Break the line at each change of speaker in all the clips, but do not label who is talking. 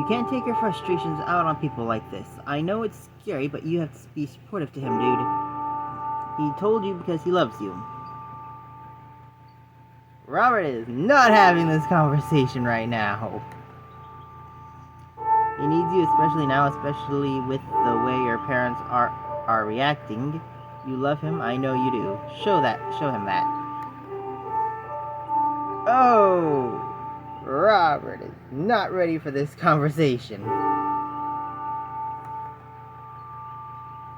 can't take your frustrations out on people like this. I know it's scary, but you have to be supportive to him, dude. He told you because he loves you. Robert is not having this conversation right now. He needs you, especially now, especially with the way your parents are reacting. You love him, I know you do. Show him that. Oh, Robert is not ready for this conversation.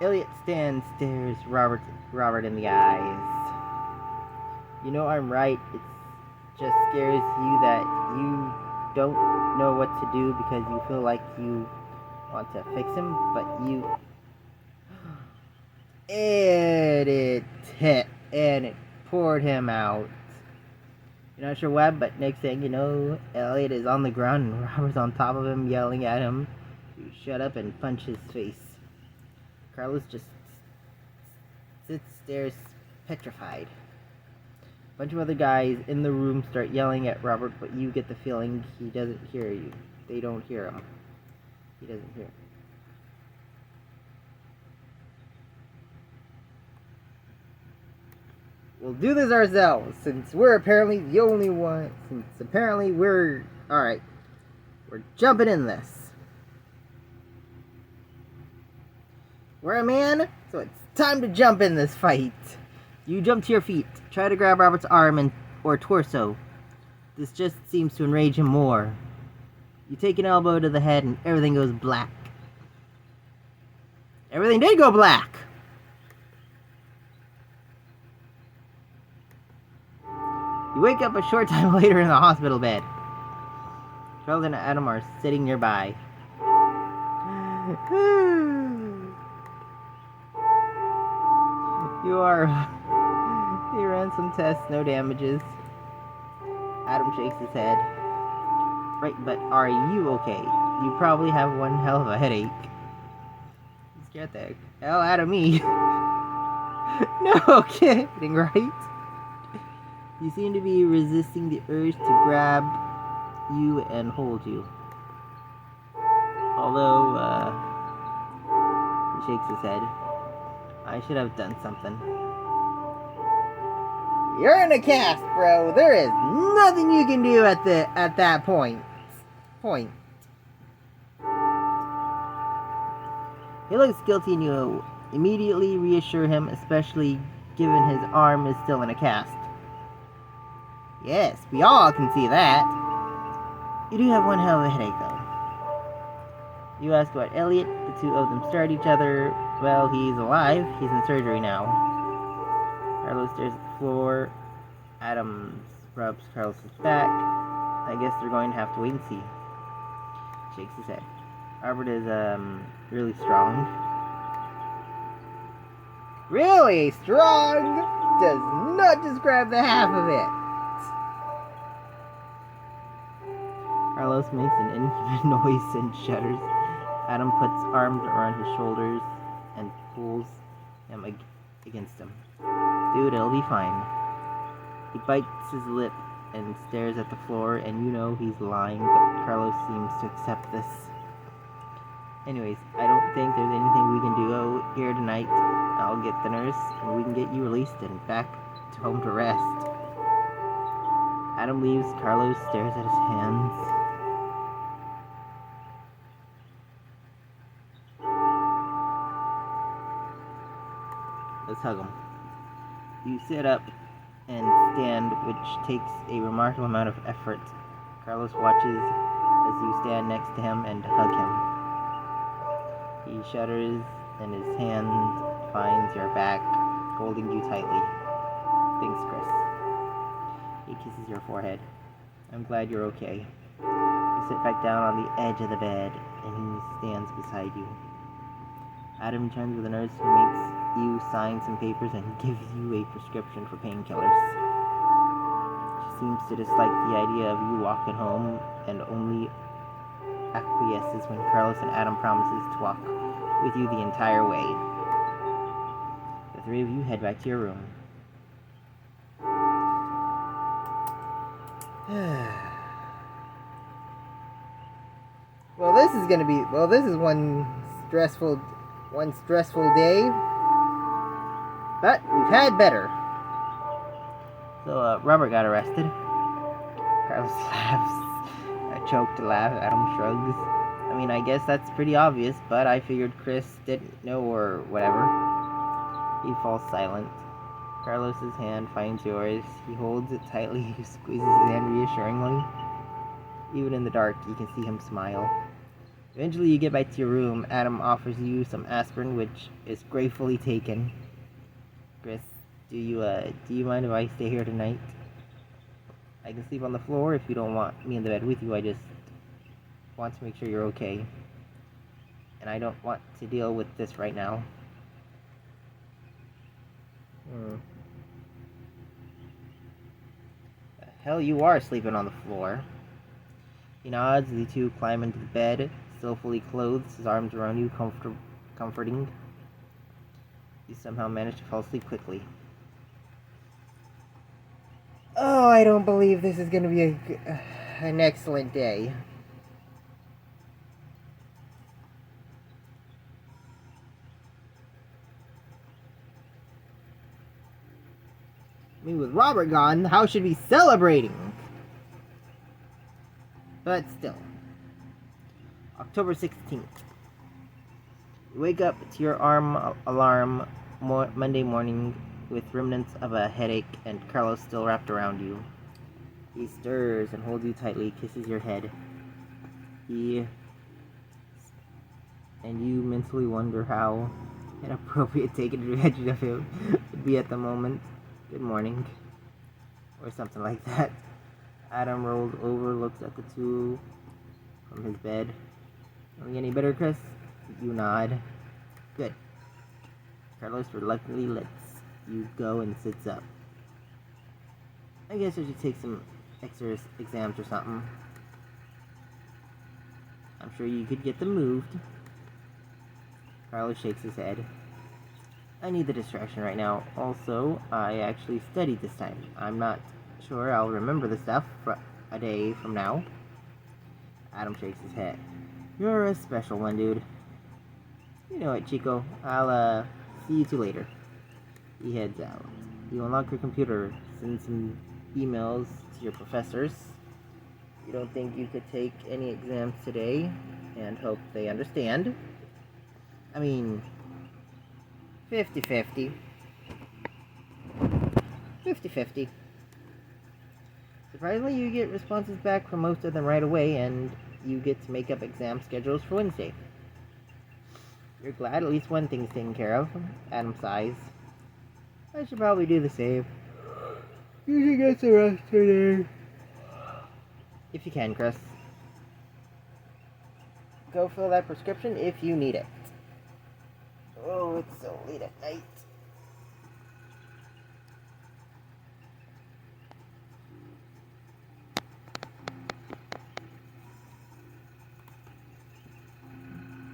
Elliot stares Robert in the eyes. You know I'm right. It just scares you that you don't know what to do because you feel like you want to fix him, but you... And it poured him out. You're not sure why, but next thing you know, Elliot is on the ground and Robert's on top of him, yelling at him to shut up and punch his face. Carlos just stares petrified. A bunch of other guys in the room start yelling at Robert, but you get the feeling he doesn't hear you. They don't hear him. He doesn't hear. We'll do this ourselves, since we're apparently the only one. Since apparently we're... Alright. We're jumping in this. We're a man, so it's time to jump in this fight. You jump to your feet. Try to grab Robert's arm or torso. This just seems to enrage him more. You take an elbow to the head and everything goes black. Everything did go black! You wake up a short time later in the hospital bed. Charles and Adam are sitting nearby. He ran some tests, no damages. Adam shakes his head. Right, but are you okay? You probably have one hell of a headache. You scared the hell out of me. No kidding, right? You seem to be resisting the urge to grab you and hold you. Although, he shakes his head. I should have done something. You're in a cast, bro. There is nothing you can do at that point. He looks guilty and you immediately reassure him, especially given his arm is still in a cast. Yes, we all can see that. You do have one hell of a headache, though. You ask about Elliot. The two of them stare at each other. Well, he's alive. He's in surgery now. Carlos stares at the floor. Adam rubs Carlos's back. I guess they're going to have to wait and see. Shakes his head. Robert is, really strong. Really strong? Does not describe the half of it. Carlos makes an inhuman noise and shudders. Adam puts arms around his shoulders and pulls him against him. Dude, it'll be fine. He bites his lip and stares at the floor, and you know he's lying, but Carlos seems to accept this. Anyways, I don't think there's anything we can do here tonight. I'll get the nurse, and we can get you released and back to home to rest. Adam leaves. Carlos stares at his hands. Let's hug him. You sit up and stand, which takes a remarkable amount of effort. Carlos watches as you stand next to him and hug him. He shudders and his hand finds your back, holding you tightly. Thanks, Chris. He kisses your forehead. I'm glad you're okay. You sit back down on the edge of the bed, and he stands beside you. Adam returns with a nurse who makes you sign some papers and gives you a prescription for painkillers. She seems to dislike the idea of you walking home and only acquiesces when Carlos and Adam promises to walk with you the entire way. The three of you head back to your room. Well, this gonna be, well, this is one stressful day, but we've had better. So, Robert got arrested. Carlos laughs. A choked laugh. Adam shrugs. I mean, I guess that's pretty obvious, but I figured Chris didn't know or whatever. He falls silent. Carlos's hand finds yours. He holds it tightly. He squeezes his hand reassuringly. Even in the dark, you can see him smile. Eventually, you get back to your room. Adam offers you some aspirin, which is gratefully taken. Chris, do you mind if I stay here tonight? I can sleep on the floor if you don't want me in the bed with you. I just want to make sure you're okay. And I don't want to deal with this right now. The hell you are sleeping on the floor. He nods as the two climb into the bed, still fully clothed, his arms around you, comforting. You somehow manage to fall asleep quickly. Oh, I don't believe this is going to be an excellent day. I mean, with Robert gone, how should we be celebrating? But still. October 16th. You wake up to your alarm Monday morning with remnants of a headache and Carlos still wrapped around you. He stirs and holds you tightly, kisses your head. And you mentally wonder how inappropriate taking advantage of him would be at the moment. Good morning. Or something like that. Adam rolls over, looks at the two from his bed. Feeling any better, Chris? You nod. Good. Carlos reluctantly lets you go and sits up. I guess I should take some extra exams or something. I'm sure you could get them moved. Carlos shakes his head. I need the distraction right now. Also, I actually studied this time. I'm not sure I'll remember the stuff for a day from now. Adam shakes his head. You're a special one, dude. You know it, Chico. I'll, see you two later. He heads out. You unlock your computer, send some emails to your professors. You don't think you could take any exams today, and hope they understand. I mean, 50-50. 50-50. Surprisingly, you get responses back from most of them right away, and you get to make up exam schedules for Wednesday. You're glad at least one thing's taken care of. Adam sighs. I should probably do the same. You should get some rest today. If you can, Chris. Go fill that prescription if you need it. Oh, it's so late at night.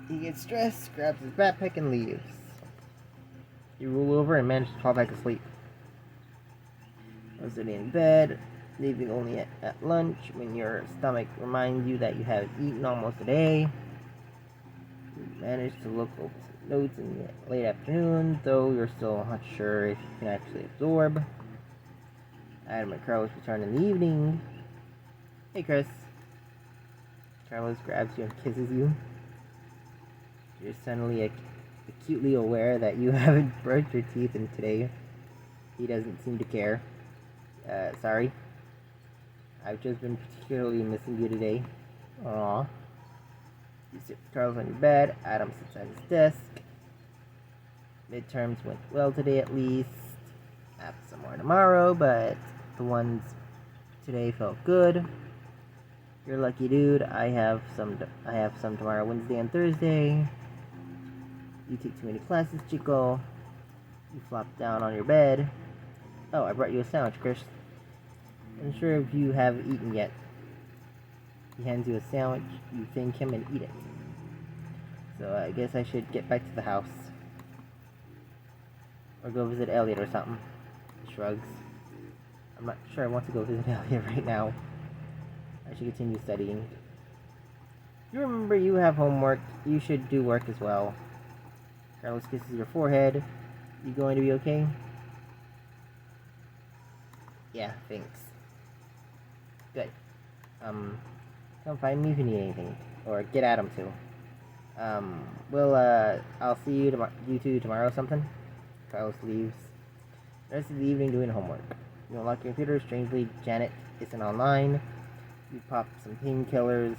He gets stressed, grabs his backpack, and leaves. You roll over and manage to fall back asleep. I'm sitting in bed, leaving only at lunch when your stomach reminds you that you haven't eaten almost a day. You manage to look over some notes in the late afternoon, though you're still not sure if you can actually absorb. Adam and Carlos return in the evening. Hey, Chris. Carlos grabs you and kisses you. You're suddenly acutely aware that you haven't brushed your teeth in today. He doesn't seem to care. Sorry. I've just been particularly missing you today. Aww. You sit with Carlos on your bed. Adam sits at his desk. Midterms went well today at least. I have some more tomorrow, but the ones today felt good. You're lucky, dude. I have some tomorrow, Wednesday and Thursday. You take too many classes, Chico. You flop down on your bed. Oh, I brought you a sandwich, Chris. I'm sure if you have eaten yet. He hands you a sandwich. You thank him and eat it. So I guess I should get back to the house. Or go visit Elliot or something. He shrugs. I'm not sure I want to go visit Elliot right now. I should continue studying. You remember you have homework. You should do work as well. Carlos kisses your forehead. You going to be okay? Yeah, thanks. Good. Come find me if you need anything. Or get Adam too. I'll see you two tomorrow or something. Carlos leaves. The rest of the evening doing homework. You unlock your computer. Strangely, Janet isn't online. You pop some painkillers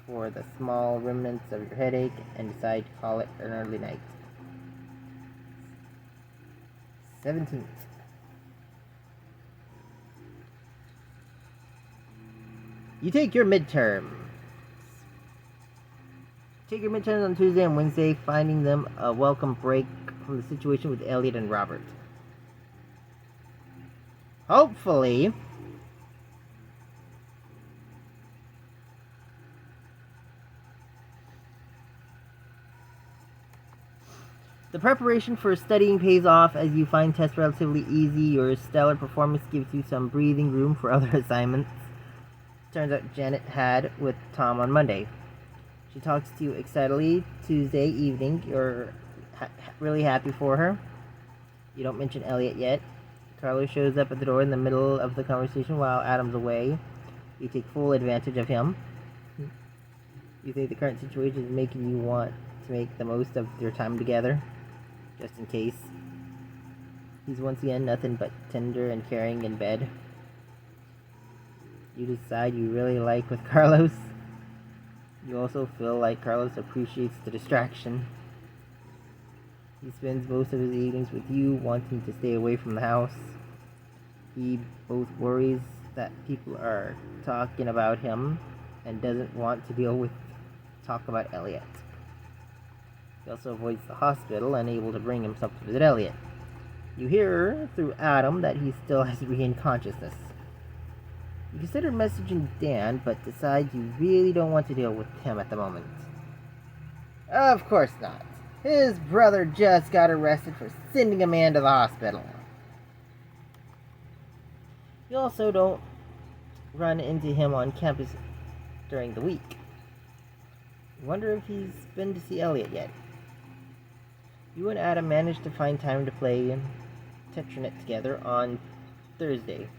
for the small remnants of your headache and decide to call it an early night. 17th. You take your midterms. Take your midterms on Tuesday and Wednesday, finding them a welcome break from the situation with Elliot and Robert. Hopefully, the preparation for studying pays off as you find tests relatively easy. Your stellar performance gives you some breathing room for other assignments. Turns out Janet had with Tom on Monday. She talks to you excitedly Tuesday evening. You're really happy for her. You don't mention Elliot yet. Carlos shows up at the door in the middle of the conversation while Adam's away. You take full advantage of him. You think the current situation is making you want to make the most of your time together, just in case. He's once again nothing but tender and caring in bed. You decide you really like with Carlos. You also feel like Carlos appreciates the distraction. He spends most of his evenings with you, wanting to stay away from the house. He both worries that people are talking about him and doesn't want to deal with talk about Elliot. He also avoids the hospital, unable to bring himself to visit Elliot. You hear through Adam that he still has regained consciousness. You consider messaging Dan, but decide you really don't want to deal with him at the moment. Of course not. His brother just got arrested for sending a man to the hospital. You also don't run into him on campus during the week. You wonder if he's been to see Elliot yet. You and Adam managed to find time to play Tetranet together on Thursday.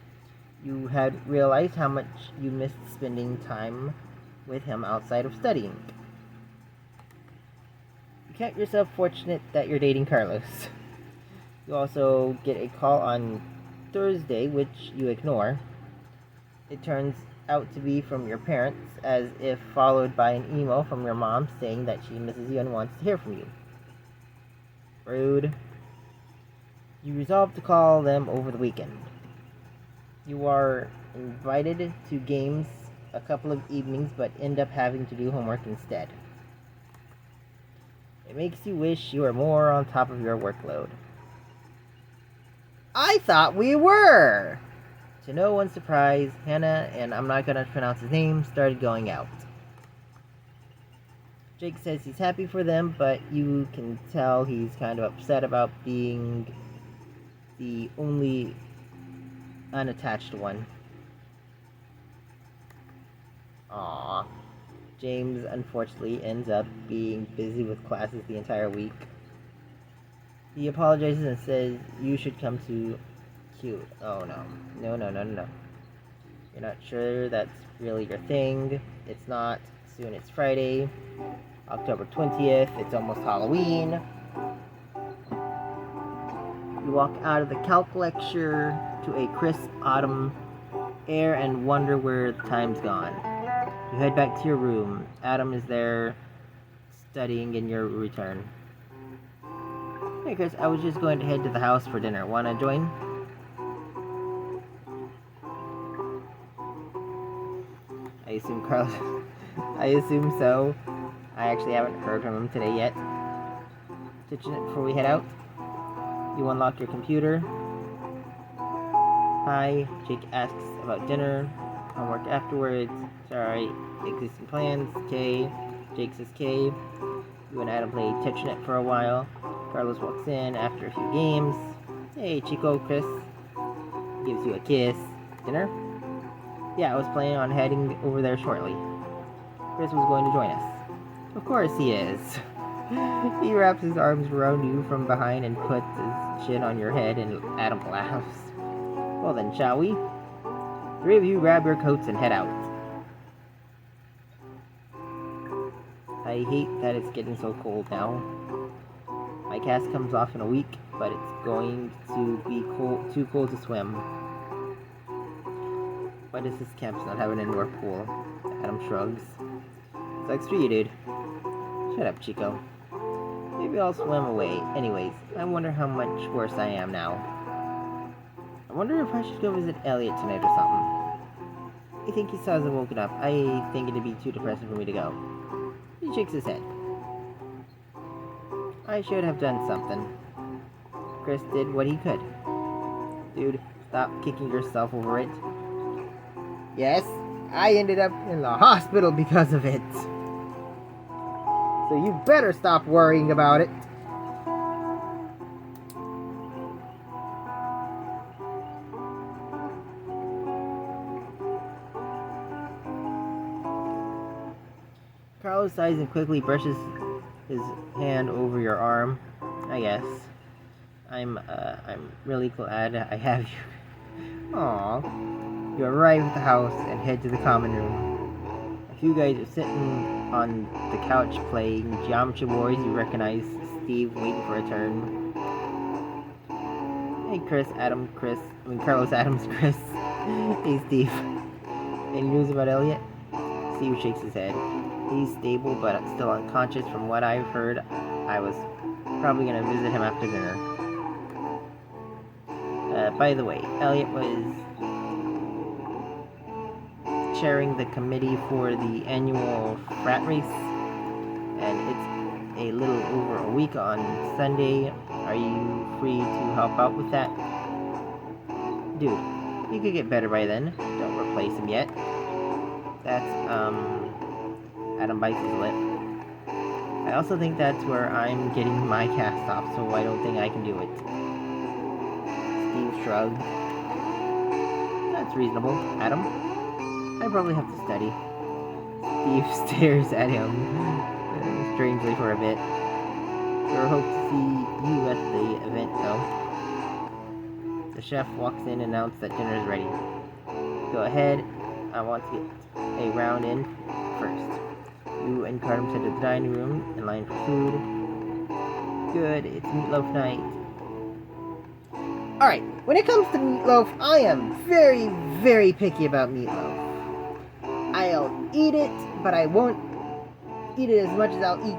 You had realized how much you missed spending time with him outside of studying. You count yourself fortunate that you're dating Carlos. You also get a call on Thursday, which you ignore. It turns out to be from your parents, as if followed by an email from your mom saying that she misses you and wants to hear from you. Rude. You resolve to call them over the weekend. You are invited to games a couple of evenings, but end up having to do homework instead. It makes you wish you were more on top of your workload. I thought we were! To no one's surprise, Hannah, and I'm not gonna pronounce his name, started going out. Jake says he's happy for them, but you can tell he's kind of upset about being the only unattached one. Aww. James unfortunately ends up being busy with classes the entire week. He apologizes and says you should come to Q. Oh no. No. You're not sure that's really your thing. It's not. Soon it's Friday, October 20th. It's almost Halloween. You walk out of the calc lecture to a crisp autumn air and wonder where the time's gone. You head back to your room. Adam is there studying in your return. Hey Chris, I was just going to head to the house for dinner. Wanna join? I assume Carlos... I assume so. I actually haven't heard from him today yet. Ditching it before we head out. You unlock your computer. Hi, Jake asks about dinner. Homework afterwards. Sorry, existing plans. K. Jake says K. You and Adam play Tetranet for a while. Carlos walks in after a few games. Hey, Chico, Chris. Gives you a kiss. Dinner? Yeah, I was planning on heading over there shortly. Chris was going to join us. Of course he is. He wraps his arms around you from behind and puts his chin on your head, and Adam laughs. Well then, shall we? 3 of you grab your coats and head out. I hate that it's getting so cold now. My cast comes off in a week, but it's going to be too cold to swim. Why does this campus not have an indoor pool? Adam shrugs. Sucks for you, dude. Shut up, Chico. Maybe I'll swim away. Anyways, I wonder how much worse I am now. I wonder if I should go visit Elliot tonight or something. I think he still hasn't woken up. I think it'd be too depressing for me to go. He shakes his head. I should have done something. Chris did what he could. Dude, stop kicking yourself over it. Yes, I ended up in the hospital because of it. So you better stop worrying about it. Carlos sighs and quickly brushes his hand over your arm. I guess. I'm really glad I have you. Aww. You arrive at the house and head to the common room. A few guys are sitting on the couch playing geometry boards. You recognize Steve waiting for a turn. Hey Carlos, Adams, Chris. Hey Steve. Any news about Elliot? Steve shakes his head. He's stable but still unconscious. From what I've heard, I was probably going to visit him after dinner. By the way, Elliot was chairing the committee for the annual frat race, and it's a little over a week on Sunday. Are you free to help out with that? Dude, you could get better by then. Don't replace him yet. That's, Adam bites his lip. I also think that's where I'm getting my cast off, so I don't think I can do it. Steve shrugs. That's reasonable, Adam. I probably have to study. Steve stares at him strangely for a bit. Sure hope to see you at the event, though. The chef walks in and announces that dinner is ready. Go ahead. I want to get a round in first. You and Cardum sit at the dining room in line for food. Good, it's meatloaf night. Alright, when it comes to meatloaf, I am very, very picky about meatloaf. I'll eat it, but I won't eat it as much as I'll eat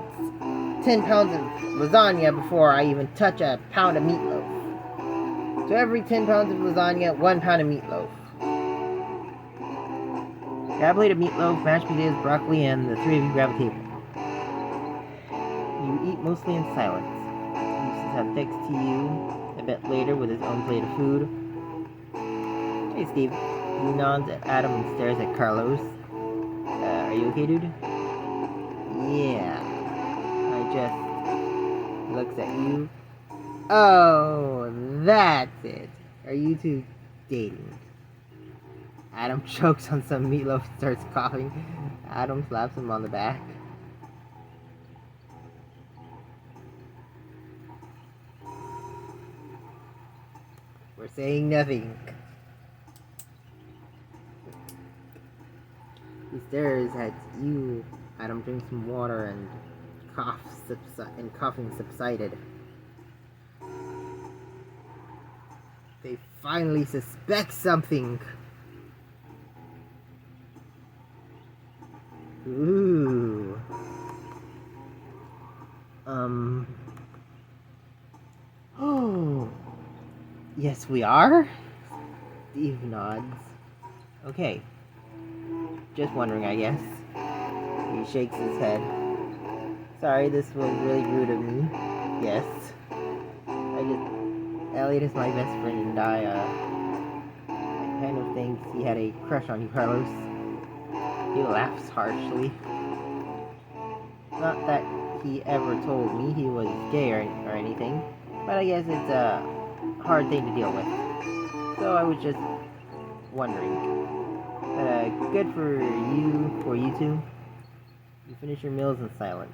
10 pounds of lasagna before I even touch a pound of meatloaf. So every 10 pounds of lasagna, 1 pound of meatloaf. Grab a plate of meatloaf, mashed potatoes, broccoli, and the 3 of you grab a table. You eat mostly in silence. Eustace texts to you a bit later with his own plate of food. Hey Steve. He nods at Adam and stares at Carlos. Are you okay, dude? Yeah. He looks at you. Oh, that's it. Are you two dating? Adam chokes on some meatloaf and starts coughing. Adam slaps him on the back. We're saying nothing. He stares at you. Adam drinks some water and coughing subsided. They finally suspect something. Ooh. Oh. Yes, we are? Steve nods. Okay. Just wondering, I guess. He shakes his head. Sorry, this was really rude of me. Yes. Elliot is my best friend, and I kind of think he had a crush on you, Carlos. He laughs harshly. Not that he ever told me he was gay or anything, but I guess it's a hard thing to deal with. So I was just wondering. Good for you two. You finish your meals in silence.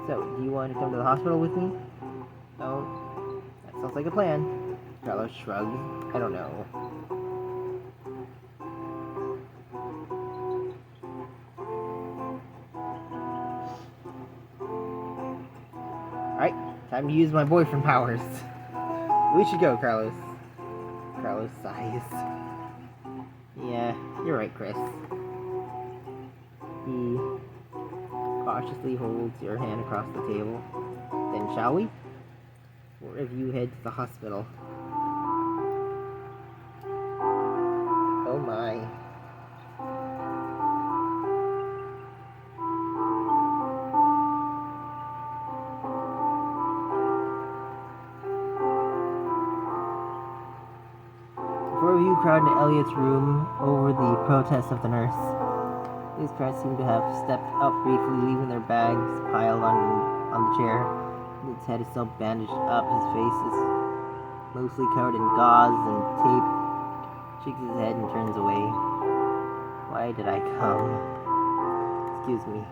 So, do you want to come to the hospital with me? No? That sounds like a plan. Carlos shrugs. I don't know. Alright, time to use my boyfriend powers. We should go, Carlos. Carlos sighs. Yeah, you're right, Chris. He cautiously holds your hand across the table. Then shall we? Or if you head to the hospital. Oh my. The four of you crowd into Elliot's room over the protest of the nurse. His parents seem to have stepped up briefly, leaving their bags piled on the chair. His head is still bandaged up. His face is mostly covered in gauze and tape. Shakes his head and turns away. Why did I come? Excuse me.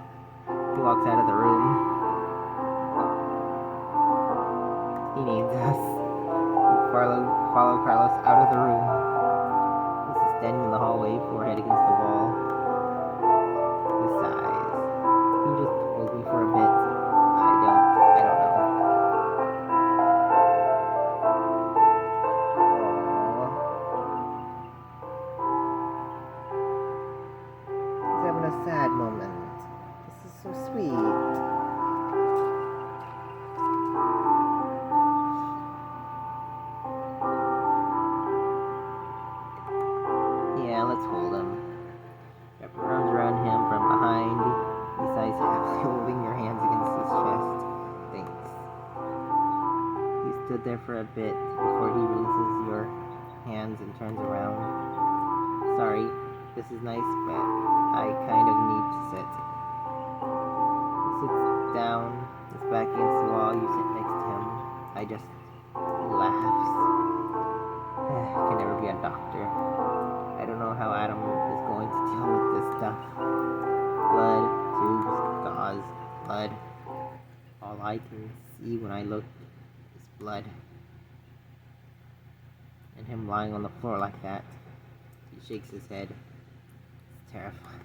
He walks out of the room. He needs us. We follow Carlos out of the room. This is standing in the hallway, forehead against the wall. He sighs. He just hold me for a bit. I don't know. Aww. He's having a sad moment. This is so sweet. Yeah, let's hold him. Wrap your arms around him from behind. He sighs heavily, holding your hands against his chest. Thanks. He stood there for a bit before he releases your hands and turns around. Sorry, this is nice, but I kind of need to sit. He sits down, his back against the wall. You sit next to him. He laughs. I can never be a doctor. I don't know how Adam is going to deal with this stuff. Blood, tubes, gauze, blood. All I can see when I look is blood. And him lying on the floor like that. He shakes his head. It's terrifying.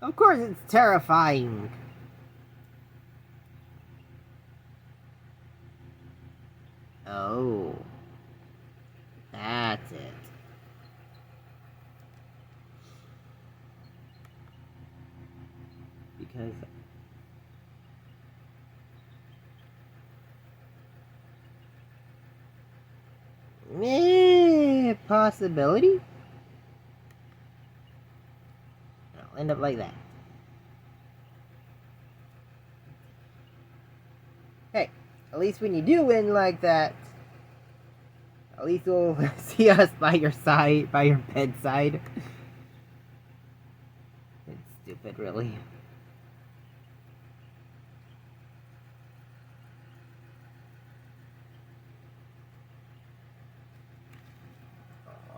Of course it's terrifying! Oh. That's it. Because possibility? I'll end up like that. Hey, at least when you do win like that, at least you'll see us by your side, by your bedside. It's stupid, really.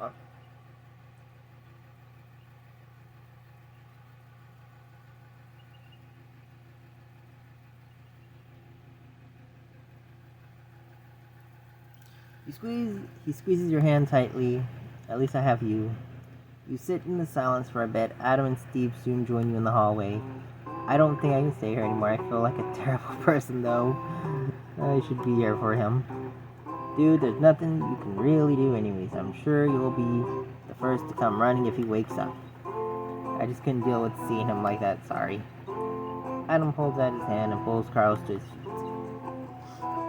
Aww. He squeezes your hand tightly. At least I have you. You sit in the silence for a bit. Adam and Steve soon join you in the hallway. I don't think I can stay here anymore. I feel like a terrible person, though. I should be here for him. Dude, there's nothing you can really do anyways. I'm sure you'll be the first to come running if he wakes up. I just couldn't deal with seeing him like that, sorry. Adam holds out his hand and pulls Carlos to his feet.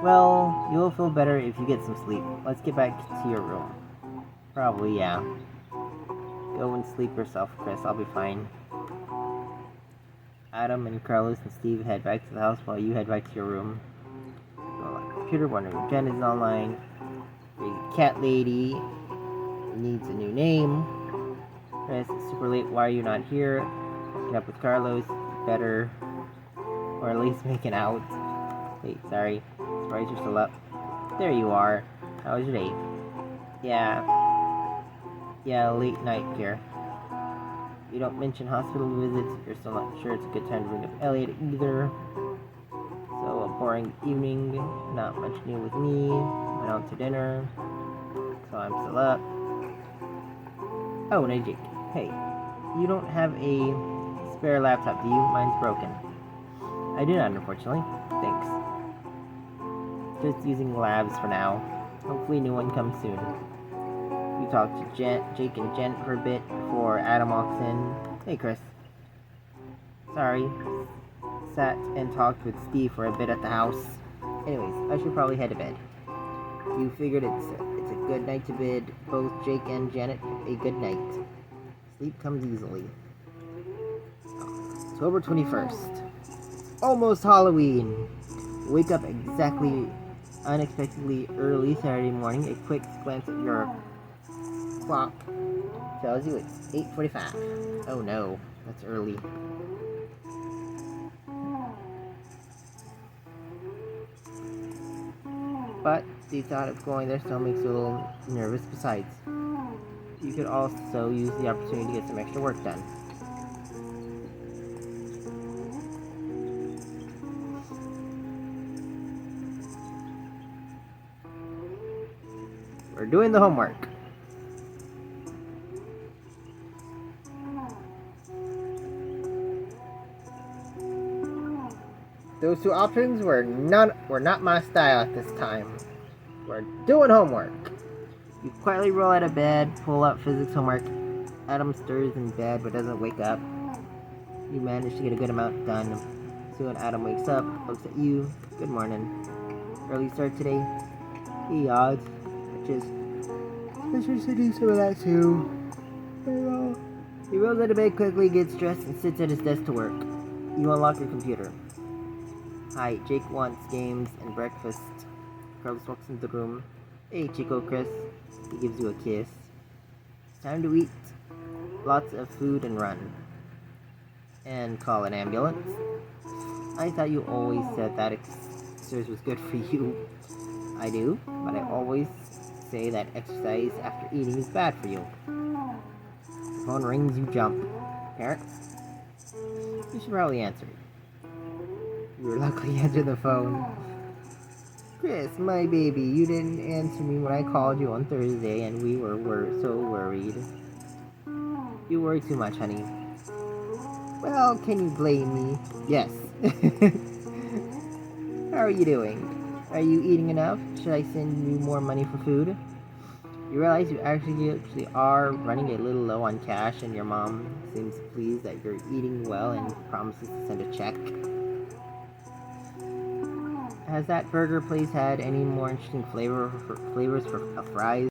Well, you'll feel better if you get some sleep. Let's get back to your room. Probably, yeah. Go and sleep yourself, Chris. I'll be fine. Adam and Carlos and Steve head back to the house while you head back to your room. Go on the computer, wondering if Jen is online. The cat lady needs a new name. Chris, it's super late. Why are you not here? Hooking up with Carlos. Better. Or at least making out. Wait, sorry. Surprised you're still up. There you are. How was your day? Yeah, late night here. You don't mention hospital visits. You're still not sure it's a good time to bring up Elliot either. So, a boring evening. Not much new with me. Went out to dinner. So, I'm still up. Oh, and Jake. Hey, you don't have a spare laptop, do you? Mine's broken. I do not, unfortunately. Thanks. Just using labs for now. Hopefully new one comes soon. We talked to Jake and Jen for a bit before Adam walks in. Hey, Chris. Sorry. Sat and talked with Steve for a bit at the house. Anyways, I should probably head to bed. You figured it's a good night to bid both Jake and Janet a good night. Sleep comes easily. October 21st. Almost Halloween. Wake up unexpectedly early Saturday morning. A quick glance at your clock tells you it's 8:45. Oh no, that's early. But the thought of going there still makes you a little nervous. Besides, you could also use the opportunity to get some extra work done. We're doing the homework. Those two options were not my style at this time. We're doing homework. You quietly roll out of bed, pull out physics homework. Adam stirs in bed but doesn't wake up. You manage to get a good amount done. Soon Adam wakes up, looks at you. Good morning. Early start today? He odds. I should do some of that too. He rolls out of bed quickly, gets dressed, and sits at his desk to work. You unlock your computer. Hi, Jake wants games and breakfast. Carlos walks into the room. Hey, Chico, Chris. He gives you a kiss. Time to eat. Lots of food and run. And call an ambulance. I thought you always said that exercise was good for you. I do, but I always say that exercise after eating is bad for you. The phone rings, you jump. Parents? You should probably answer it. You reluctantly answer the phone. Chris, my baby, you didn't answer me when I called you on Thursday and we were so worried. You worry too much, honey. Well, can you blame me? Yes. How are you doing? Are you eating enough? Should I send you more money for food? You realize you actually are running a little low on cash and your mom seems pleased that you're eating well and promises to send a check. Has that burger place had any more interesting flavors for fries?